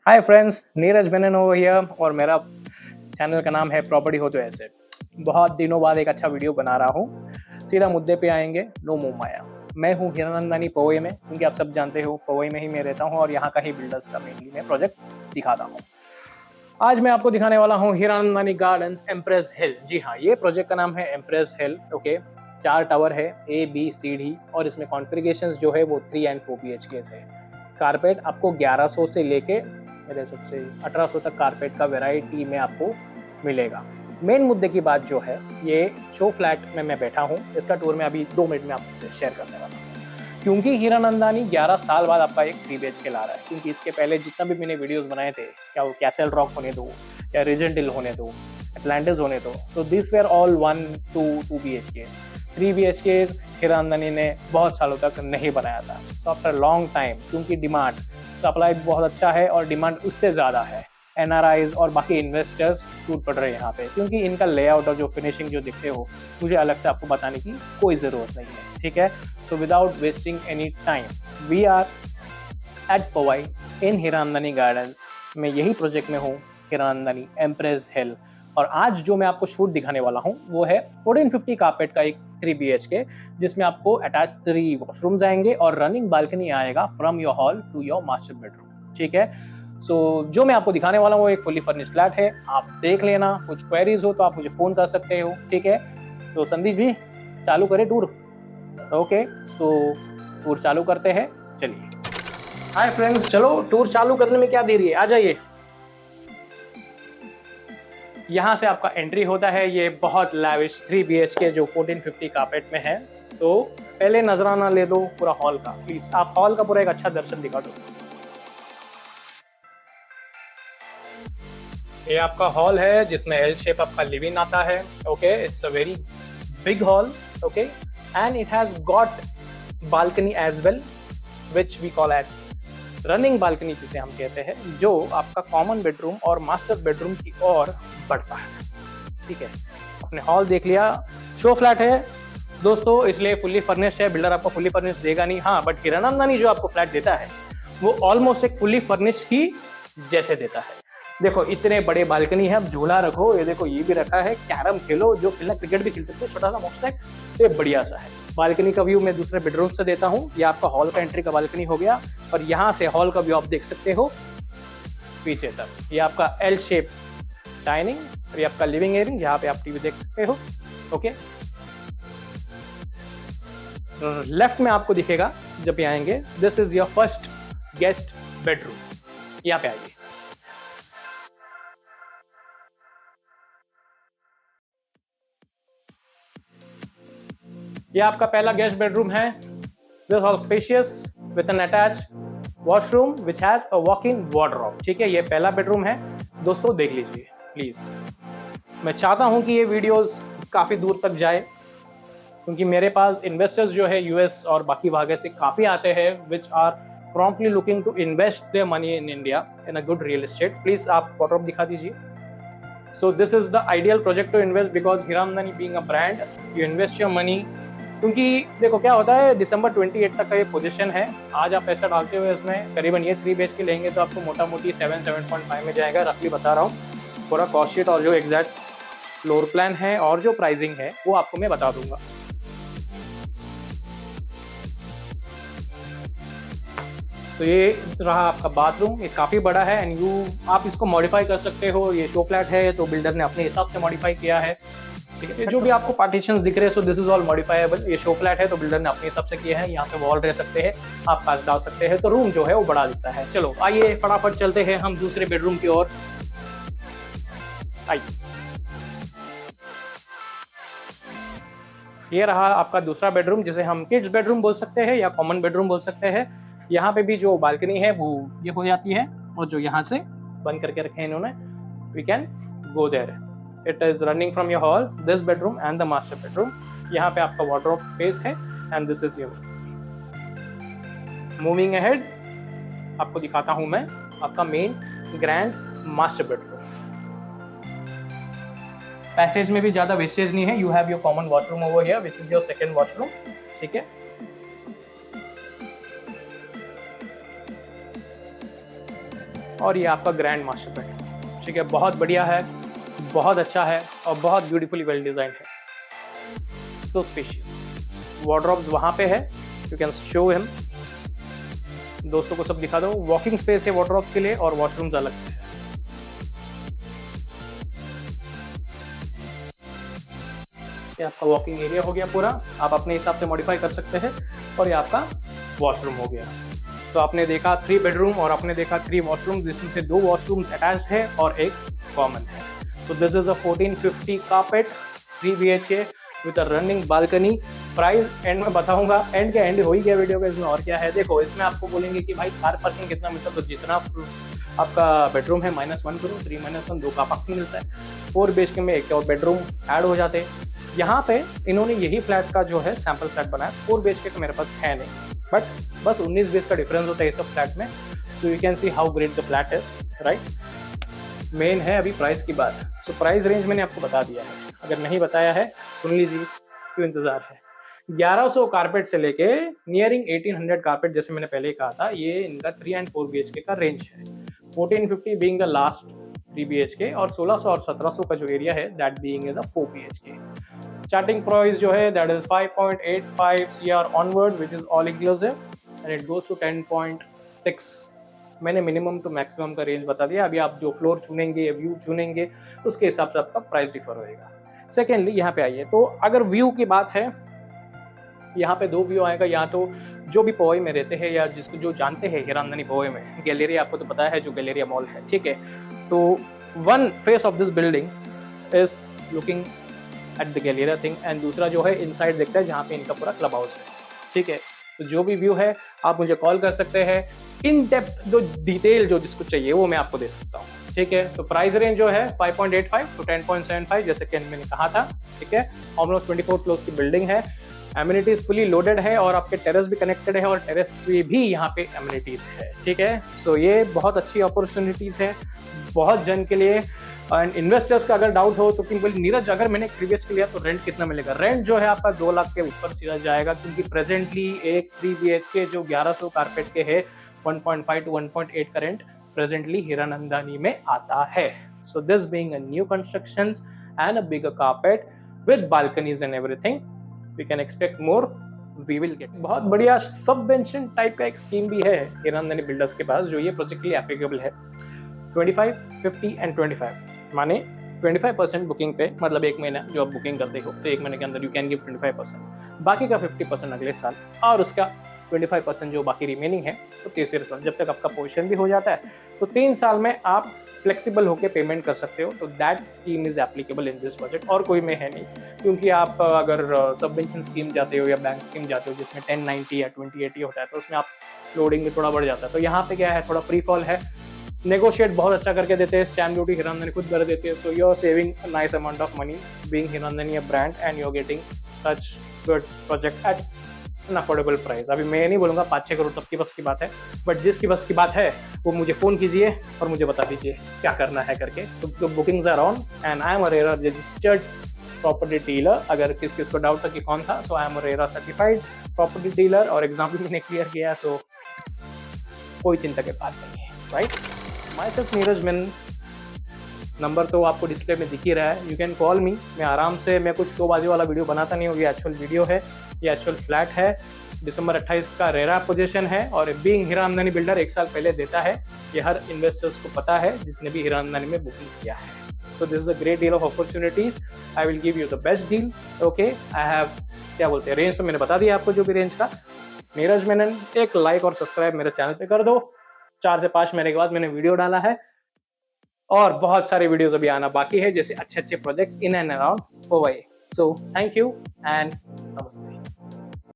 Hi friends, Neeraj Menon over here और मेरा channel का नाम है प्रॉपर्टी हो तो ऐसे। बहुत दिनों बाद एक अच्छा वीडियो बना रहा हूँ। सीधा मुद्दे पे आएंगे, नो मोह माया। मैं हूँ हीरानंदानी पवई में, क्योंकि आप सब जानते हो पवई में ही मैं रहता हूँ और यहाँ का ही बिल्डर्स का मेनली मैं प्रोजेक्ट दिखाता हूँ। आज मैं आपको दिखाने वाला हूँ हीरानंदानी गार्डन्स एम्प्रेस हिल। जी हाँ, ये प्रोजेक्ट का नाम है एम्प्रेस हिल। ओके, 4 टावर है, ए बी सी डी, और इसमें कॉन्फ़िगरेशंस जो है वो 3 एंड 4 BHK है। कारपेट आपको 1100 से लेके मेरे हिसाब से 1800 तक कारपेट का वैरायटी में आपको मिलेगा। मेन मुद्दे की बात जो है, ये शो फ्लैट में मैं बैठा हूँ। इसका टूर मैं अभी 2 मिनट में आपसे शेयर करने वाला हूँ, क्योंकि हीरानंदानी 11 साल बाद आपका एक 3 BHK ला रहा है। क्योंकि इसके पहले जितना भी मैंने वीडियोस बनाए थे, क्या वो कैसल रॉक होने दो या रीजेंट हिल होने दो, एटलांटिस होने दो, तो this where all 1 2 BHK। 3 BHK Hiranandani ने बहुत सालों तक नहीं बनाया था। तो आफ्टर लॉन्ग टाइम, क्योंकि डिमांड सप्लाई बहुत अच्छा है और डिमांड उससे ज़्यादा है, NRIs और बाकी इन्वेस्टर्स टूट पड़ रहे हैं यहाँ पे। क्योंकि इनका लेआउट और जो फिनिशिंग जो दिखते हो, मुझे अलग से आपको बताने की कोई ज़रूरत नहीं है, ठीक है। So without wasting any time, we are at Powai in Hiranandani gardens. मैं यही प्रोजेक्ट में हूँ, हीरानंदानी एम्प्रेस हिल। और आज जो मैं आपको शूट दिखाने वाला हूँ वो है 1450 कारपेट का एक 3 BHK, जिसमें आपको अटैच 3 वॉशरूम्स आएंगे और रनिंग बालकनी आएगा from your hall to your master bedroom, ठीक है। सो जो मैं आपको दिखाने वाला हूँ वो एक फुली फर्निश्ड फ्लैट है। आप देख लेना, कुछ क्वेरीज हो तो आप मुझे फोन कर सकते हो, ठीक है। सो संदीप जी, चालू करें टूर? ओके, सो टूर चालू करते हैं, चलिए। हाय फ्रेंड्स, चलो टूर चालू करने में क्या देरी है, आ जाइए। यहाँ से आपका एंट्री होता है। ये बहुत लैविश 3 BHK जो 1450 कारपेट में है। तो पहले नजराना ले दो पूरा हॉल का, प्लीज। आप हॉल का पूरा एक अच्छा दर्शन दिखा दो। ये आपका हॉल है जिसमें एल शेप आपका लिविंग आता है। Okay, it's a very big hall. Okay, and it has got balcony as well, which we call at running balcony, जिसे हम कहते हैं, जो आपका कॉमन बेडरूम और मास्टर बेडरूम की ओर बढ़ता है, ठीक है। अपने हॉल देख लिया। शो फ्लैट है दोस्तों, इसलिए फुल्ली फर्निश्ड है। बिल्डर आपको फुल्ली फर्निश्ड देगा नहीं, हाँ, बट हीरानंदानी जो आपको फ्लैट देता है वो ऑलमोस्ट एक फुल्ली फर्निश्ड ही जैसे देता है। देखो, इतने बड़े बालकनी है, अब झूला रखो, ये देखो ये भी रखा है, कैरम खेलो, जो खेलना क्रिकेट भी खेल सकते हो, छोटा सा मॉक्स है, तो ये बढ़िया सा है। बालकनी का व्यू मैं दूसरे बेडरूम से देता हूँ। ये आपका हॉल का एंट्री का बालकनी हो गया, और यहाँ से हॉल का व्यू आप देख सकते हो पीछे तक। ये आपका एल शेप डाइनिंग, और ये आपका लिविंग एरिया जहाँ पे आप टीवी देख सकते हो। ओके, लेफ्ट में आपको दिखेगा जब ये आएंगे, this is your first guest bedroom. यहाँ पे आइए। ये आपका पहला गेस्ट बेडरूम है। This all spacious with N attach washroom which has a walk-in wardrobe, ठीक है। ये पहला बेडरूम है दोस्तों, देख लीजिए प्लीज। मैं चाहता हूं कि ये वीडियोस काफी दूर तक जाए, क्योंकि मेरे पास इन्वेस्टर्स जो है US और बाकी भागे से काफी आते हैं, which are promptly looking to invest their money in India in a good real estate. Please आप वार्डरोब दिखा दीजिए। So this is the ideal project to invest, because Hiranandani being a brand, you invest your money। क्योंकि देखो क्या होता है, दिसंबर 28 तक का ये पोजीशन है। आज आप पैसा डालते हुए इसमें करीबन ये 3 BHK लेंगे तो आपको मोटा मोटी 7.5 में जाएगा, रफली बता रहा हूँ। पूरा कॉस्ट शीट और जो एग्जैक्ट फ्लोर प्लान है और जो प्राइसिंग है वो आपको मैं बता दूंगा। तो ये रहा आपका बाथरूम, ये काफ़ी बड़ा है, एंड आप इसको मॉडिफाई कर सकते हो। ये शो फ्लैट है तो बिल्डर ने अपने हिसाब से मॉडिफाई किया है, ठीक है। जो भी आपको पार्टीशंस दिख रहे हैं, so this is all modifiable. ये शो फ्लैट है तो बिल्डर ने अपने हिसाब से किया है। यहाँ पे वॉल रह सकते हैं, आप कांच डाल सकते हैं, तो रूम जो है वो बड़ा दिखता है। चलो आइए फटाफट चलते हैं हम दूसरे बेडरूम की ओर। आइए, ये रहा आपका दूसरा बेडरूम, जिसे हम किड्स बेडरूम बोल सकते हैं या कॉमन बेडरूम बोल सकते हैं। यहाँ पे भी जो बालकनी है वो ये हो जाती है, और जो यहाँ से बंद करके रखे हैं इन्होंने, we can go there. It is running from your hall, this bedroom and the master bedroom. यहाँ पे आपका वार्डरोब स्पेस है, and this is your. Moving ahead, आपको दिखाता हूँ मैं आपका main grand master bedroom. Passage में भी ज्यादा वेस्टेज नहीं है। You have your common washroom over here, which is your second washroom, ठीक है। और ये आपका ग्रैंड मास्टर बेड, ठीक है, बहुत बढ़िया है, बहुत अच्छा है और बहुत ब्यूटीफुली वेल डिजाइन है, सो स्पेशियस। वार्डरोब्स वहां पे है, यू कैन शो हिम, दोस्तों को सब दिखा दो। वॉकिंग स्पेस है वार्डरोब्स के लिए और वॉशरूम्स अलग से है। ये आपका वॉकिंग एरिया हो गया पूरा, आप अपने हिसाब से मॉडिफाई कर सकते हैं। और ये आपका वॉशरूम हो गया। तो आपने देखा 3 बेडरूम और आपने देखा 3 वॉशरूम, जिसमें से 2 वॉशरूम्स अटैच्ड है और एक कॉमन है। तो this is a 1450 carpet 3 BHK with a running balcony. Price and में बताऊंगा, एंड के एंड हो ही गया वीडियो का, इसमें और क्या है। देखो इसमें आपको बोलेंगे कि भाई कार पार्किंग कितना मिलता है, तो जितना आपका बेडरूम है -1 करो, 3-1 2 का पार्किंग मिलता है। 4 BHK में एक और बेडरूम ऐड हो जाते हैं। यहाँ पे इन्होंने यही फ्लैट का जो है सैंपल फ्लैट बनाया। 4 BHK का मेरे पास है नहीं, बट बस 19 BHK का डिफरेंस होता है ये सब फ्लैट में। So you can see how great the flat is, right. Main है अभी प्राइस की बात। सो प्राइस रेंज मैंने आपको बता दिया है, अगर नहीं बताया है सुन लीजिए, क्यों इंतजार है। 1100 कारपेट से लेके नियरिंग 1800 कारपेट, जैसे मैंने पहले कहा था, ये इनका 3 and 4 BHK का रेंज है। 1450 बीइंग द लास्ट 3 BHK और 1600 और 1700 का जो एरिया है that being the 4 BHK। Starting price जो है that is 5.85 CR onward which is all inclusive and it goes to 10.6। मैंने मिनिमम टू मैक्सिमम का रेंज बता दिया। अभी आप जो फ्लोर चुनेंगे, व्यू चुनेंगे, उसके हिसाब से आपका प्राइस डिफर होएगा। सेकेंडली यहाँ पे आइए, तो अगर व्यू की बात है, यहाँ पे 2 व्यू आएगा। यहाँ तो जो भी पोए में रहते हैं या जिसको जो जानते हैं हिरानंदानी पोए में, गैलेरिया आपको तो पता है, जो गैलेरिया मॉल है, ठीक है। तो one face of this building is looking at the Galleria thing and दूसरा जो है इनसाइड देखता है, जहाँ पे इनका पूरा क्लब हाउस है, ठीक है। तो जो भी व्यू है आप मुझे कॉल कर सकते हैं, इन डेप्थ जो डिटेल जो जिसको चाहिए वो मैं आपको दे सकता हूँ, ठीक है। तो प्राइस रेंज जो है 5.85 to 10.75, जैसे कि मैंने कहा था, ठीक है। ऑलमोस्ट 24 फ्लोर्स की बिल्डिंग है, एमिनिटीज फुली लोडेड है और आपके टेरेस भी कनेक्टेड है और टेरेस पे भी यहाँ पे एमिनिटीज है, ठीक है। सो ये बहुत अच्छी अपॉर्चुनिटीज है बहुत जन के लिए। एंड इन्वेस्टर्स का अगर डाउट हो तो कि नीरज अगर मैंने प्रीवियस के लिया तो रेंट कितना मिलेगा, रेंट जो है आपका 2 लाख के ऊपर सीधा जाएगा, क्योंकि प्रेजेंटली एक 3 BHK जो 1100 कारपेट के है 1.5 to 1.8 का रेंट प्रेजेंटली हिरानंदानी में आता है। So this being a new constructions and a bigger carpet with balconies and everything, we can expect more, we will get. बहुत बढ़िया सबवेंशन टाइप का एक स्कीम भी है हिरानंदानी बिल्डर्स के पास, जो ये प्रोजेक्ट के लिए एप्लीकेबल है। 25, 50 एंड 25, माने 25% बुकिंग पे, मतलब एक महीना जो आप बुकिंग करते हो तो एक महीने के अंदर यू कैन गिव 25%, बाकी का 50% अगले साल, और उसका 25% जो बाकी रिमेनिंग है तो तीसरे साल, जब तक आपका पोजीशन भी हो जाता है तो 3 साल में आप फ्लेक्सिबल होकर पेमेंट कर सकते हो। तो that scheme is applicable in this budget, और कोई में है नहीं, क्योंकि आप अगर सबवेंशन स्कीम जाते हो या बैंक स्कीम जाते हो जिसमें 1090 या 2080 होता है तो उसमें आप लोडिंग में थोड़ा बढ़ जाता है। तो यहाँ पे क्या है, थोड़ा फ्री फॉल है, नेगोशिएट बहुत अच्छा करके देते हैं, स्टैम्प ड्यूटी हिरानंदानी खुद भर देते हैं। So you are saving a nice amount of money being Hiranandani a brand and you are getting such good project at an affordable price. अभी मैं नहीं बोलूँगा 5-6 करोड़ तक की बस की बात है, बट जिसकी बस की बात है वो मुझे फ़ोन कीजिए और मुझे बता दीजिए क्या करना है करके। तो bookings are on and I am a RERA registered property dealer. अगर किस किस को डाउट था कि कौन था, so I am a RERA certified property dealer और एग्जाम भी मैंने क्लियर किया, सो कोई चिंता की बात नहीं है, right. My self Neeraj Menon, number तो आपको डिस्प्ले में दिख ही रहा है, यू कैन कॉल मी। मैं आराम से, मैं कुछ शोबाजी वाला वीडियो बनाता नहीं हूँ, ये एक्चुअल वीडियो है, ये एक्चुअल फ्लैट है, दिसंबर 28 का रेरा पोजीशन है और बीइंग हिरानंदानी बिल्डर 1 साल पहले देता है, ये हर इन्वेस्टर्स को पता है जिसने भी हिरानंदानी में बुकिंग किया है। So this is a great deal of opportunities, I will give you the best deal, okay. I have, क्या बोलते हैं, रेंज तो मैंने बता दिया आपको जो भी रेंज का। नीरज मेनन, एक लाइक और सब्सक्राइब मेरे चैनल पे कर दो। 4 से 5 महीने के बाद मैंने वीडियो डाला है और बहुत सारे वीडियोस अभी आना बाकी है, जैसे अच्छे अच्छे projects in and around Powai। So thank you and नमस्ते।